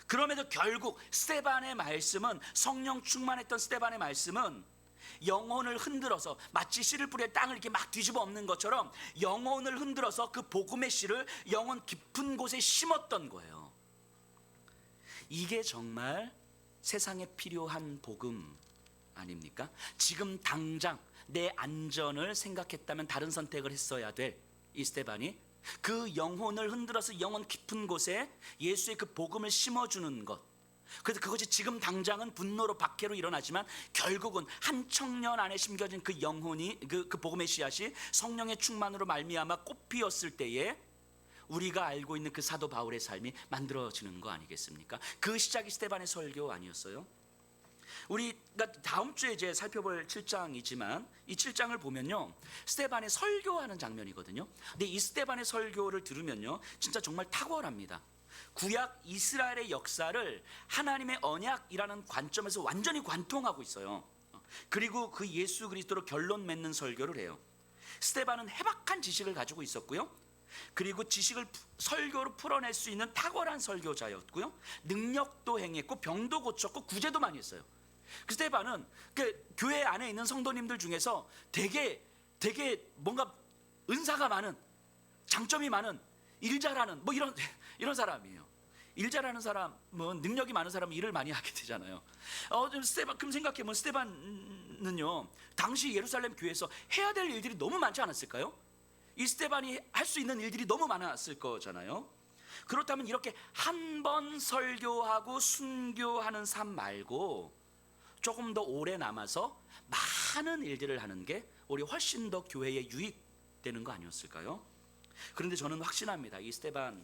그럼에도 결국 스데반의 말씀은, 성령 충만했던 스데반의 말씀은 영혼을 흔들어서 마치 씨를 뿌려 땅을 이렇게 막 뒤집어 엎는 것처럼 영혼을 흔들어서 그 복음의 씨를 영혼 깊은 곳에 심었던 거예요. 이게 정말 세상에 필요한 복음 아닙니까? 지금 당장 내 안전을 생각했다면 다른 선택을 했어야 될 이 스데반이 그 영혼을 흔들어서 영혼 깊은 곳에 예수의 그 복음을 심어주는 것, 그래서 그것이 지금 당장은 분노로 박해로 일어나지만 결국은 한 청년 안에 심겨진 그 영혼이, 그 복음의 씨앗이 성령의 충만으로 말미암아 꽃 피었을 때에 우리가 알고 있는 그 사도 바울의 삶이 만들어지는 거 아니겠습니까? 그 시작이 스데반의 설교 아니었어요? 우리가 다음 주에 이제 살펴볼 7장이지만 이 7장을 보면요, 스데반의 설교하는 장면이거든요. 근데 이 스데반의 설교를 들으면요, 진짜 정말 탁월합니다. 구약 이스라엘의 역사를 하나님의 언약이라는 관점에서 완전히 관통하고 있어요. 그리고 그 예수 그리스도로 결론 맺는 설교를 해요. 스데반은 해박한 지식을 가지고 있었고요, 그리고 지식을 설교로 풀어낼 수 있는 탁월한 설교자였고요, 능력도 행했고 병도 고쳤고 구제도 많이 했어요. 그 스데반은 그 교회 안에 있는 성도님들 중에서 되게 뭔가 은사가 많은, 장점이 많은, 일 잘하는 뭐 이런 사람이에요. 일 잘하는 사람은, 능력이 많은 사람은 일을 많이 하게 되잖아요. 스데반, 그럼 생각해보면 스데반은요, 당시 예루살렘 교회에서 해야 될 일들이 너무 많지 않았을까요? 이 스데반이 할 수 있는 일들이 너무 많았을 거잖아요. 그렇다면 이렇게 한 번 설교하고 순교하는 삶 말고 조금 더 오래 남아서 많은 일들을 하는 게 우리 훨씬 더 교회에 유익되는 거 아니었을까요? 그런데 저는 확신합니다. 이 스데반의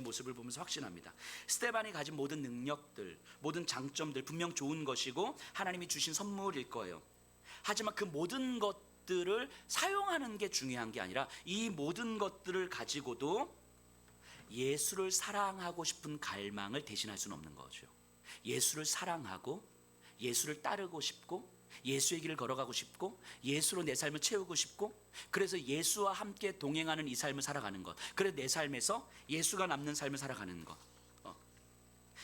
모습을 보면서 확신합니다. 스데반이 가진 모든 능력들, 모든 장점들 분명 좋은 것이고 하나님이 주신 선물일 거예요. 하지만 그 모든 것들을 사용하는 게 중요한 게 아니라 이 모든 것들을 가지고도 예수를 사랑하고 싶은 갈망을 대신할 수는 없는 거죠. 예수를 사랑하고 예수를 따르고 싶고 예수의 길을 걸어가고 싶고 예수로 내 삶을 채우고 싶고, 그래서 예수와 함께 동행하는 이 삶을 살아가는 것, 그래서 내 삶에서 예수가 남는 삶을 살아가는 것,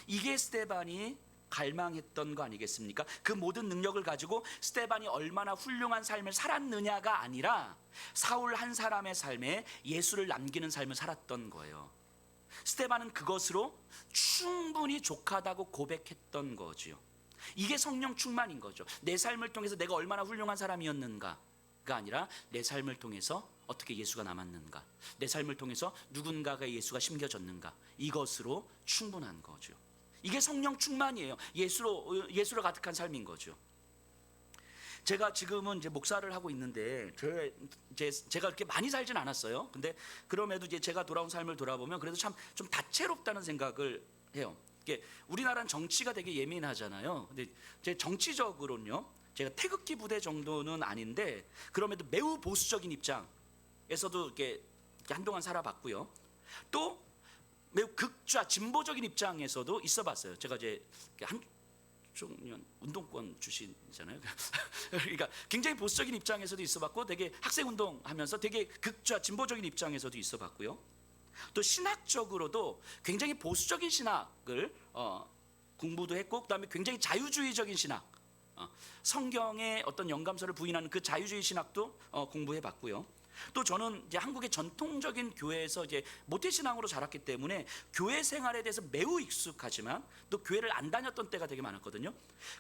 이게 스데반이 갈망했던 거 아니겠습니까? 그 모든 능력을 가지고 스데반이 얼마나 훌륭한 삶을 살았느냐가 아니라 사울 한 사람의 삶에 예수를 남기는 삶을 살았던 거예요. 스데반은 그것으로 충분히 족하다고 고백했던 거지요. 이게 성령 충만인 거죠. 내 삶을 통해서 내가 얼마나 훌륭한 사람이었는가가 아니라 내 삶을 통해서 어떻게 예수가 남았는가, 내 삶을 통해서 누군가가 예수가 심겨졌는가, 이것으로 충분한 거죠. 이게 성령 충만이에요. 예수로 가득한 삶인 거죠. 제가 지금은 이제 목사를 하고 있는데 제가 그렇게 많이 살진 않았어요. 근데 그럼에도 이제 제가 돌아온 삶을 돌아보면 그래도 참 좀 다채롭다는 생각을 해요. 우리나라는 정치가 되게 예민하잖아요. 근데 제 정치적으로는요, 제가 태극기 부대 정도는 아닌데 그럼에도 매우 보수적인 입장에서도 이렇게 한동안 살아봤고요. 또 매우 극좌 진보적인 입장에서도 있어봤어요. 제가 이제 한쪽면 운동권 출신이잖아요. 그러니까 굉장히 보수적인 입장에서도 있어봤고, 되게 학생운동하면서 되게 극좌 진보적인 입장에서도 있어봤고요. 또 신학적으로도 굉장히 보수적인 신학을 공부도 했고, 그다음에 굉장히 자유주의적인 신학, 성경의 어떤 영감서를 부인하는 그 자유주의 신학도 공부해봤고요. 또 저는 이제 한국의 전통적인 교회에서 이제 모태신앙으로 자랐기 때문에 교회 생활에 대해서 매우 익숙하지만 또 교회를 안 다녔던 때가 되게 많았거든요.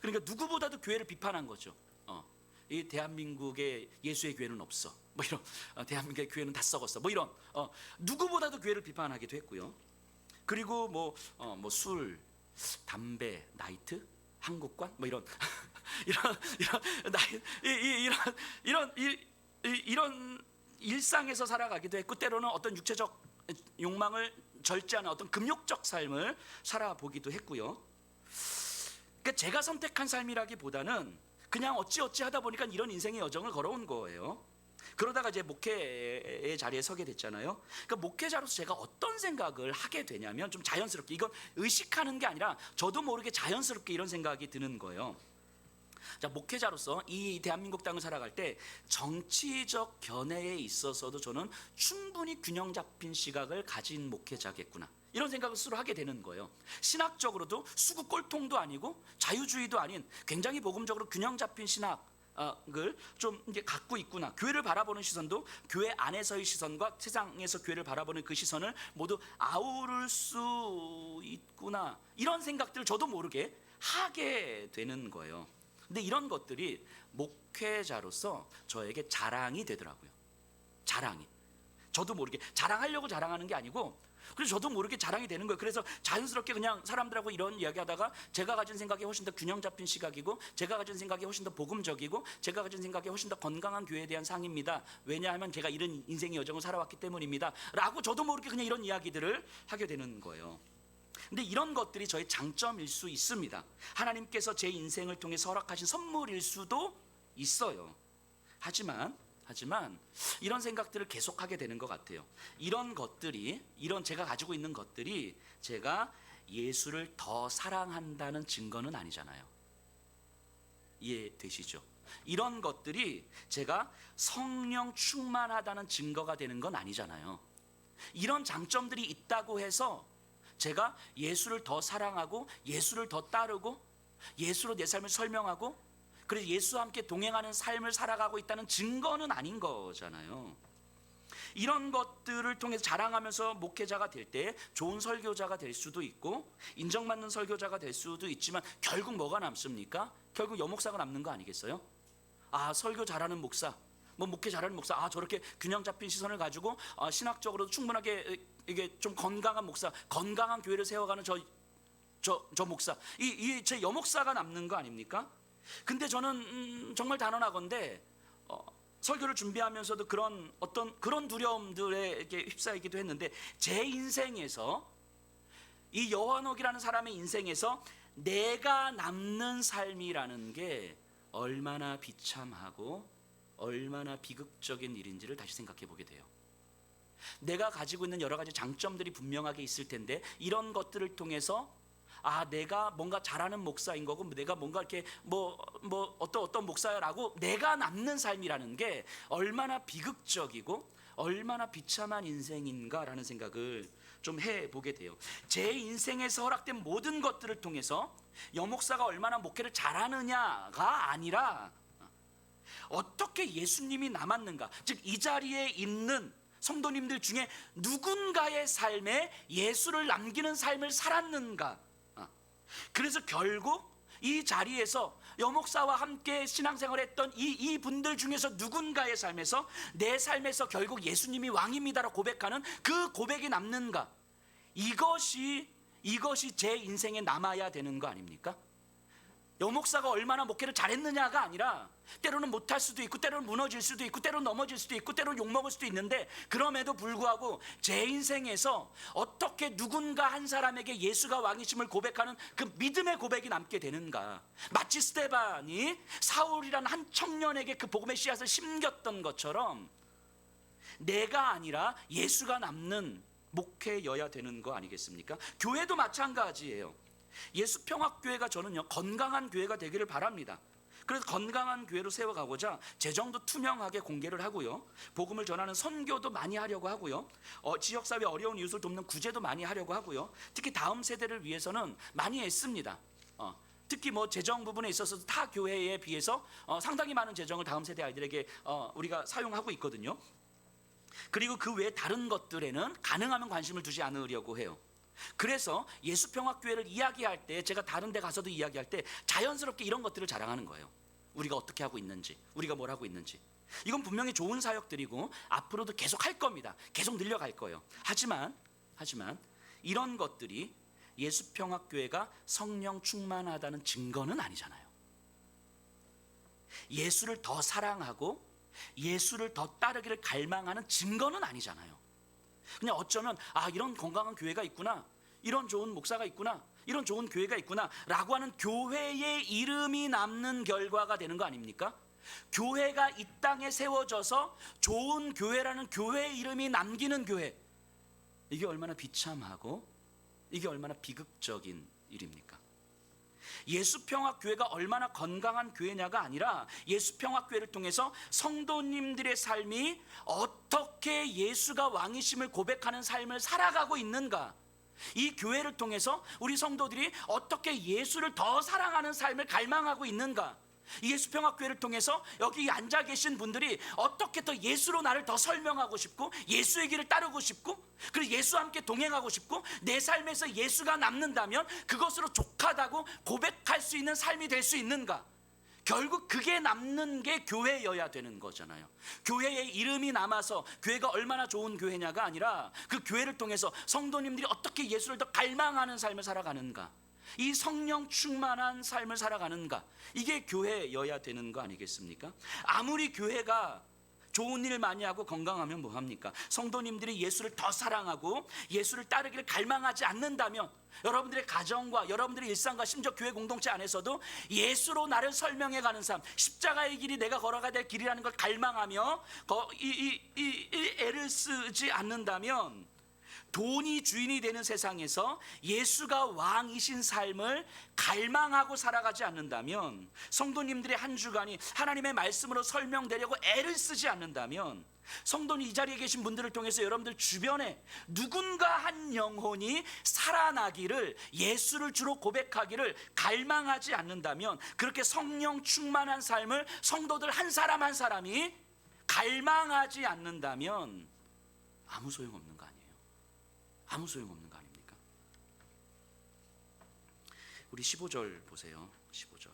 그러니까 누구보다도 교회를 비판한 거죠. 이 대한민국에 예수의 교회는 없어, 뭐 이런, 대한민국의 교회는 다 썩었어, 뭐 이런, 누구보다도 교회를 비판하기도 했고요. 그리고 뭐 술, 담배, 나이트, 한국관, 뭐 이런 이런 일상에서 살아가기도 했고, 때로는 어떤 육체적 욕망을 절제하는 어떤 금욕적 삶을 살아보기도 했고요. 그러니까 제가 선택한 삶이라기보다는 그냥 어찌 하다 보니까 이런 인생의 여정을 걸어온 거예요. 그러다가 이제 목회의 자리에 서게 됐잖아요. 그러니까 목회자로서 제가 어떤 생각을 하게 되냐면, 좀 자연스럽게, 이건 의식하는 게 아니라 저도 모르게 자연스럽게 이런 생각이 드는 거예요. 자, 목회자로서 이 대한민국 땅을 살아갈 때 정치적 견해에 있어서도 저는 충분히 균형 잡힌 시각을 가진 목회자겠구나, 이런 생각을 스스로 하게 되는 거예요. 신학적으로도 수구 꼴통도 아니고 자유주의도 아닌 굉장히 복음적으로 균형 잡힌 신학을 좀 이제 갖고 있구나. 교회를 바라보는 시선도 교회 안에서의 시선과 세상에서 교회를 바라보는 그 시선을 모두 아우를 수 있구나, 이런 생각들을 저도 모르게 하게 되는 거예요. 근데 이런 것들이 목회자로서 저에게 자랑이 되더라고요. 자랑이, 저도 모르게 자랑하려고 자랑하는 게 아니고 그래서 저도 모르게 자랑이 되는 거예요. 그래서 자연스럽게 그냥 사람들하고 이런 이야기하다가 제가 가진 생각이 훨씬 더 균형 잡힌 시각이고, 제가 가진 생각이 훨씬 더 복음적이고, 제가 가진 생각이 훨씬 더 건강한 교회에 대한 상입니다. 왜냐하면 제가 이런 인생의 여정을 살아왔기 때문입니다 라고 저도 모르게 그냥 이런 이야기들을 하게 되는 거예요. 근데 이런 것들이 저의 장점일 수 있습니다. 하나님께서 제 인생을 통해 허락하신 선물일 수도 있어요. 하지만 이런 생각들을 계속하게 되는 것 같아요. 이런 제가 가지고 있는 것들이 제가 예수를 더 사랑한다는 증거는 아니잖아요. 이해되시죠? 이런 것들이 제가 성령 충만하다는 증거가 되는 건 아니잖아요. 이런 장점들이 있다고 해서 제가 예수를 더 사랑하고 예수를 더 따르고 예수로 내 삶을 설명하고 그래서 예수와 함께 동행하는 삶을 살아가고 있다는 증거는 아닌 거잖아요. 이런 것들을 통해서 자랑하면서 목회자가 될 때 좋은 설교자가 될 수도 있고 인정받는 설교자가 될 수도 있지만 결국 뭐가 남습니까? 결국 여목사가 남는 거 아니겠어요? 아, 설교 잘하는 목사, 뭐 목회 잘하는 목사, 아 저렇게 균형 잡힌 시선을 가지고 신학적으로도 충분하게 이게 좀 건강한 목사, 건강한 교회를 세워가는 저 목사, 이 제 여목사가 남는 거 아닙니까? 근데 저는 정말 단언하건대 설교를 준비하면서도 그런 두려움들에 휩싸이기도 했는데 제 인생에서 이 여한옥이라는 사람의 인생에서 내가 남는 삶이라는 게 얼마나 비참하고 얼마나 비극적인 일인지를 다시 생각해 보게 돼요. 내가 가지고 있는 여러 가지 장점들이 분명하게 있을 텐데 이런 것들을 통해서 내가 뭔가 잘하는 목사인 거고 내가 뭔가 이렇게 어떤 목사야라고 내가 남는 삶이라는 게 얼마나 비극적이고 얼마나 비참한 인생인가라는 생각을 좀 해보게 돼요. 제 인생에서 허락된 모든 것들을 통해서 여목사가 얼마나 목회를 잘하느냐가 아니라 어떻게 예수님이 남았는가, 즉 이 자리에 있는 성도님들 중에 누군가의 삶에 예수를 남기는 삶을 살았는가. 그래서 결국 이 자리에서 여목사와 함께 신앙생활했던 이 분들 중에서 누군가의 삶에서 내 삶에서 결국 예수님이 왕입니다라고 고백하는 그 고백이 남는가. 이것이 제 인생에 남아야 되는 거 아닙니까? 여목사가 얼마나 목회를 잘했느냐가 아니라 때로는 못할 수도 있고 때로는 무너질 수도 있고 때로는 넘어질 수도 있고 때로는 욕먹을 수도 있는데 그럼에도 불구하고 제 인생에서 어떻게 누군가 한 사람에게 예수가 왕이심을 고백하는 그 믿음의 고백이 남게 되는가. 마치 스데반이 사울이라는 한 청년에게 그 복음의 씨앗을 심겼던 것처럼 내가 아니라 예수가 남는 목회여야 되는 거 아니겠습니까? 교회도 마찬가지예요. 예수평화교회가 저는요 건강한 교회가 되기를 바랍니다. 그래서 건강한 교회로 세워가고자 재정도 투명하게 공개를 하고요, 복음을 전하는 선교도 많이 하려고 하고요, 지역사회 어려운 이웃을 돕는 구제도 많이 하려고 하고요, 특히 다음 세대를 위해서는 많이 애씁니다. 특히 재정 부분에 있어서 타 교회에 비해서 상당히 많은 재정을 다음 세대 아이들에게 우리가 사용하고 있거든요. 그리고 그 외 다른 것들에는 가능하면 관심을 두지 않으려고 해요. 그래서 예수평화교회를 이야기할 때 제가 다른 데 가서도 이야기할 때 자연스럽게 이런 것들을 자랑하는 거예요. 우리가 어떻게 하고 있는지, 우리가 뭘 하고 있는지. 이건 분명히 좋은 사역들이고 앞으로도 계속 할 겁니다. 계속 늘려갈 거예요. 하지만 이런 것들이 예수평화교회가 성령 충만하다는 증거는 아니잖아요. 예수를 더 사랑하고 예수를 더 따르기를 갈망하는 증거는 아니잖아요. 그냥 어쩌면 이런 건강한 교회가 있구나, 이런 좋은 목사가 있구나, 이런 좋은 교회가 있구나 라고 하는 교회의 이름이 남는 결과가 되는 거 아닙니까? 교회가 이 땅에 세워져서 좋은 교회라는 교회의 이름이 남기는 교회, 이게 얼마나 비참하고 이게 얼마나 비극적인 일입니까? 예수평화교회가 얼마나 건강한 교회냐가 아니라 예수평화교회를 통해서 성도님들의 삶이 어떻게 예수가 왕이심을 고백하는 삶을 살아가고 있는가, 이 교회를 통해서 우리 성도들이 어떻게 예수를 더 사랑하는 삶을 갈망하고 있는가, 예수평화교회를 통해서 여기 앉아 계신 분들이 어떻게 더 예수로 나를 더 설명하고 싶고 예수의 길을 따르고 싶고 그리고 예수와 함께 동행하고 싶고 내 삶에서 예수가 남는다면 그것으로 족하다고 고백할 수 있는 삶이 될 수 있는가. 결국 그게 남는 게 교회여야 되는 거잖아요. 교회의 이름이 남아서 교회가 얼마나 좋은 교회냐가 아니라 그 교회를 통해서 성도님들이 어떻게 예수를 더 갈망하는 삶을 살아가는가, 이 성령 충만한 삶을 살아가는가, 이게 교회여야 되는 거 아니겠습니까? 아무리 교회가 좋은 일 많이 하고 건강하면 뭐합니까? 성도님들이 예수를 더 사랑하고 예수를 따르기를 갈망하지 않는다면 여러분들의 가정과 여러분들의 일상과 심지어 교회 공동체 안에서도 예수로 나를 설명해가는 삶, 십자가의 길이 내가 걸어가야 될 길이라는 걸 갈망하며 애를 쓰지 않는다면, 돈이 주인이 되는 세상에서 예수가 왕이신 삶을 갈망하고 살아가지 않는다면, 성도님들의 한 주간이 하나님의 말씀으로 설명되려고 애를 쓰지 않는다면, 성도님 이 자리에 계신 분들을 통해서 여러분들 주변에 누군가 한 영혼이 살아나기를, 예수를 주로 고백하기를 갈망하지 않는다면, 그렇게 성령 충만한 삶을 성도들 한 사람 한 사람이 갈망하지 않는다면 아무 소용없는 거 아니에요? 아무 소용없는 거 아닙니까? 우리 15절 보세요. 15절.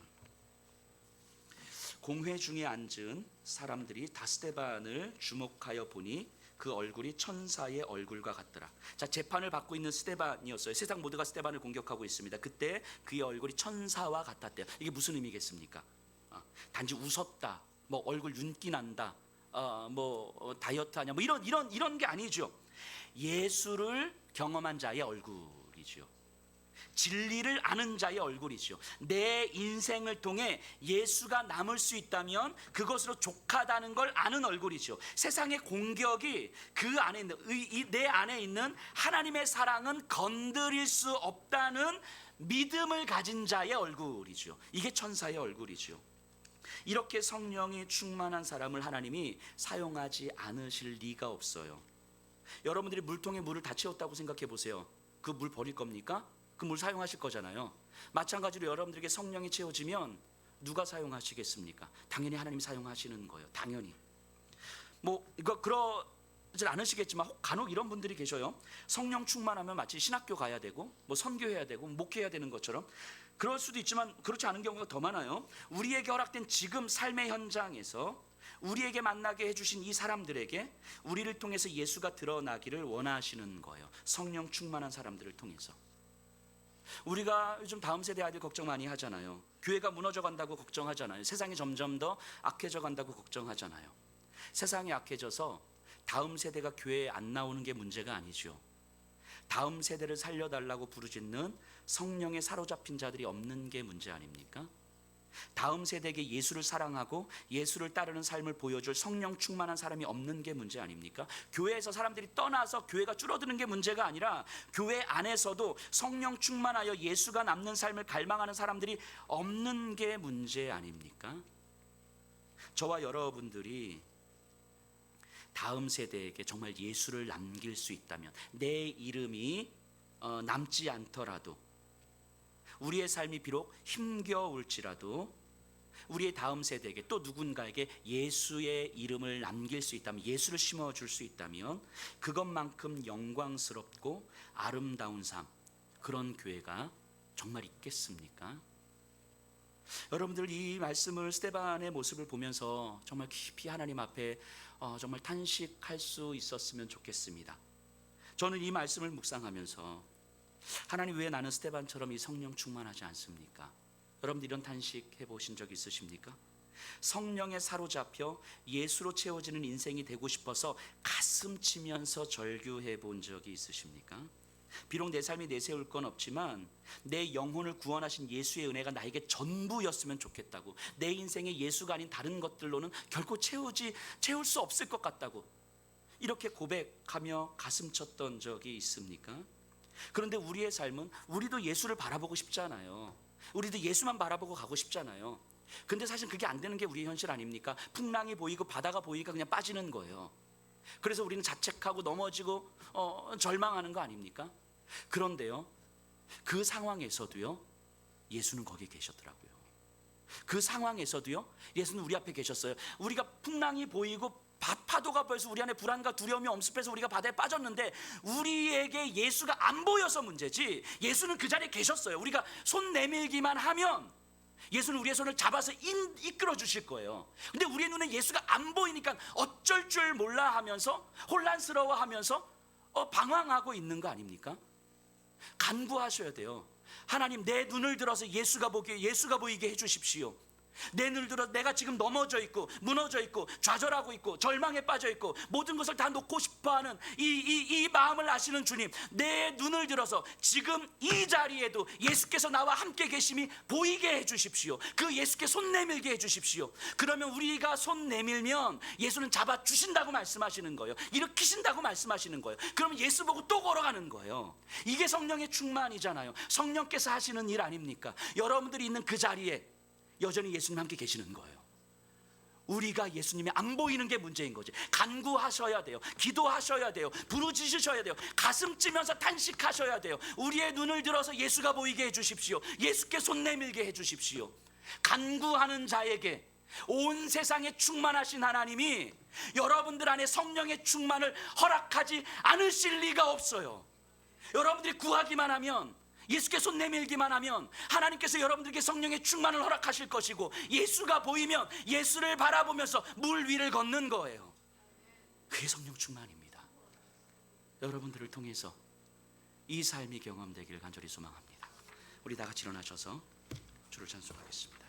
공회 중에 앉은 사람들이 다 스데반을 주목하여 보니 그 얼굴이 천사의 얼굴과 같더라. 자, 재판을 받고 있는 스데반이었어요. 세상 모두가 스데반을 공격하고 있습니다. 그때 그의 얼굴이 천사와 같았대요. 이게 무슨 의미겠습니까? 단지 웃었다, 뭐 얼굴 윤기 난다, 다이어트하냐, 뭐 이런 게 아니죠. 예수를 경험한 자의 얼굴이죠. 진리를 아는 자의 얼굴이죠. 내 인생을 통해 예수가 남을 수 있다면 그것으로 족하다는 걸 아는 얼굴이죠. 세상의 공격이 그 안에 있는, 내 안에 있는 하나님의 사랑은 건드릴 수 없다는 믿음을 가진 자의 얼굴이죠. 이게 천사의 얼굴이죠. 이렇게 성령이 충만한 사람을 하나님이 사용하지 않으실 리가 없어요. 여러분들이 물통에 물을 다 채웠다고 생각해 보세요. 그 물 버릴 겁니까? 그 물 사용하실 거잖아요. 마찬가지로 여러분들에게 성령이 채워지면 누가 사용하시겠습니까? 당연히 하나님이 사용하시는 거예요. 당연히. 이거 그러진 않으시겠지만 간혹 이런 분들이 계셔요. 성령 충만하면 마치 신학교 가야 되고 선교해야 되고 목회해야 되는 것처럼. 그럴 수도 있지만 그렇지 않은 경우가 더 많아요. 우리에게 허락된 지금 삶의 현장에서 우리에게 만나게 해주신 이 사람들에게 우리를 통해서 예수가 드러나기를 원하시는 거예요. 성령 충만한 사람들을 통해서. 우리가 요즘 다음 세대 아이들 걱정 많이 하잖아요. 교회가 무너져 간다고 걱정하잖아요. 세상이 점점 더 악해져 간다고 걱정하잖아요. 세상이 악해져서 다음 세대가 교회에 안 나오는 게 문제가 아니죠. 다음 세대를 살려달라고 부르짖는 성령에 사로잡힌 자들이 없는 게 문제 아닙니까? 다음 세대에게 예수를 사랑하고 예수를 따르는 삶을 보여줄 성령 충만한 사람이 없는 게 문제 아닙니까? 교회에서 사람들이 떠나서 교회가 줄어드는 게 문제가 아니라 교회 안에서도 성령 충만하여 예수가 남는 삶을 갈망하는 사람들이 없는 게 문제 아닙니까? 저와 여러분들이 다음 세대에게 정말 예수를 남길 수 있다면, 내 이름이 남지 않더라도, 우리의 삶이 비록 힘겨울지라도 우리의 다음 세대에게 또 누군가에게 예수의 이름을 남길 수 있다면, 예수를 심어줄 수 있다면 그것만큼 영광스럽고 아름다운 삶, 그런 교회가 정말 있겠습니까? 여러분들 이 말씀을, 스데반의 모습을 보면서 정말 깊이 하나님 앞에 정말 탄식할 수 있었으면 좋겠습니다. 저는 이 말씀을 묵상하면서 하나님, 왜 나는 스데반처럼 이 성령 충만하지 않습니까? 여러분들 이런 탄식 해보신 적 있으십니까? 성령에 사로잡혀 예수로 채워지는 인생이 되고 싶어서 가슴 치면서 절규해 본 적이 있으십니까? 비록 내 삶이 내세울 건 없지만 내 영혼을 구원하신 예수의 은혜가 나에게 전부였으면 좋겠다고, 내 인생에 예수가 아닌 다른 것들로는 결코 채울 수 없을 것 같다고, 이렇게 고백하며 가슴 쳤던 적이 있습니까? 그런데 우리의 삶은, 우리도 예수를 바라보고 싶잖아요. 우리도 예수만 바라보고 가고 싶잖아요. 근데 사실 그게 안 되는 게 우리의 현실 아닙니까? 풍랑이 보이고 바다가 보이니까 그냥 빠지는 거예요. 그래서 우리는 자책하고 넘어지고 절망하는 거 아닙니까? 그런데요, 그 상황에서도요, 예수는 거기 계셨더라고요. 그 상황에서도요, 예수는 우리 앞에 계셨어요. 우리가 풍랑이 보이고 파도가 벌써 우리 안에 불안과 두려움이 엄습해서 우리가 바다에 빠졌는데 우리에게 예수가 안 보여서 문제지, 예수는 그 자리에 계셨어요. 우리가 손 내밀기만 하면 예수는 우리의 손을 잡아서 이끌어 주실 거예요. 근데 우리의 눈에 예수가 안 보이니까 어쩔 줄 몰라 하면서 혼란스러워 하면서 방황하고 있는 거 아닙니까? 간구하셔야 돼요. 하나님, 내 눈을 들어서 예수가 보이게 해 주십시오. 내 눈을 들어 내가 지금 넘어져 있고 무너져 있고 좌절하고 있고 절망에 빠져 있고 모든 것을 다 놓고 싶어하는 이 마음을 아시는 주님, 내 눈을 들어서 지금 이 자리에도 예수께서 나와 함께 계심이 보이게 해 주십시오. 그 예수께 손 내밀게 해 주십시오. 그러면 우리가 손 내밀면 예수는 잡아 주신다고 말씀하시는 거예요. 일으키신다고 말씀하시는 거예요. 그러면 예수 보고 또 걸어가는 거예요. 이게 성령의 충만이잖아요. 성령께서 하시는 일 아닙니까? 여러분들이 있는 그 자리에 여전히 예수님 함께 계시는 거예요. 우리가 예수님이 안 보이는 게 문제인 거지. 간구하셔야 돼요. 기도하셔야 돼요. 부르짖으셔야 돼요. 가슴 찌면서 탄식하셔야 돼요. 우리의 눈을 들어서 예수가 보이게 해주십시오. 예수께 손 내밀게 해주십시오. 간구하는 자에게 온 세상에 충만하신 하나님이 여러분들 안에 성령의 충만을 허락하지 않으실 리가 없어요. 여러분들이 구하기만 하면, 예수께 손 내밀기만 하면 하나님께서 여러분들에게 성령의 충만을 허락하실 것이고, 예수가 보이면 예수를 바라보면서 물 위를 걷는 거예요. 그게 성령 충만입니다. 여러분들을 통해서 이 삶이 경험되길 간절히 소망합니다. 우리 다 같이 일어나셔서 주를 찬송하겠습니다.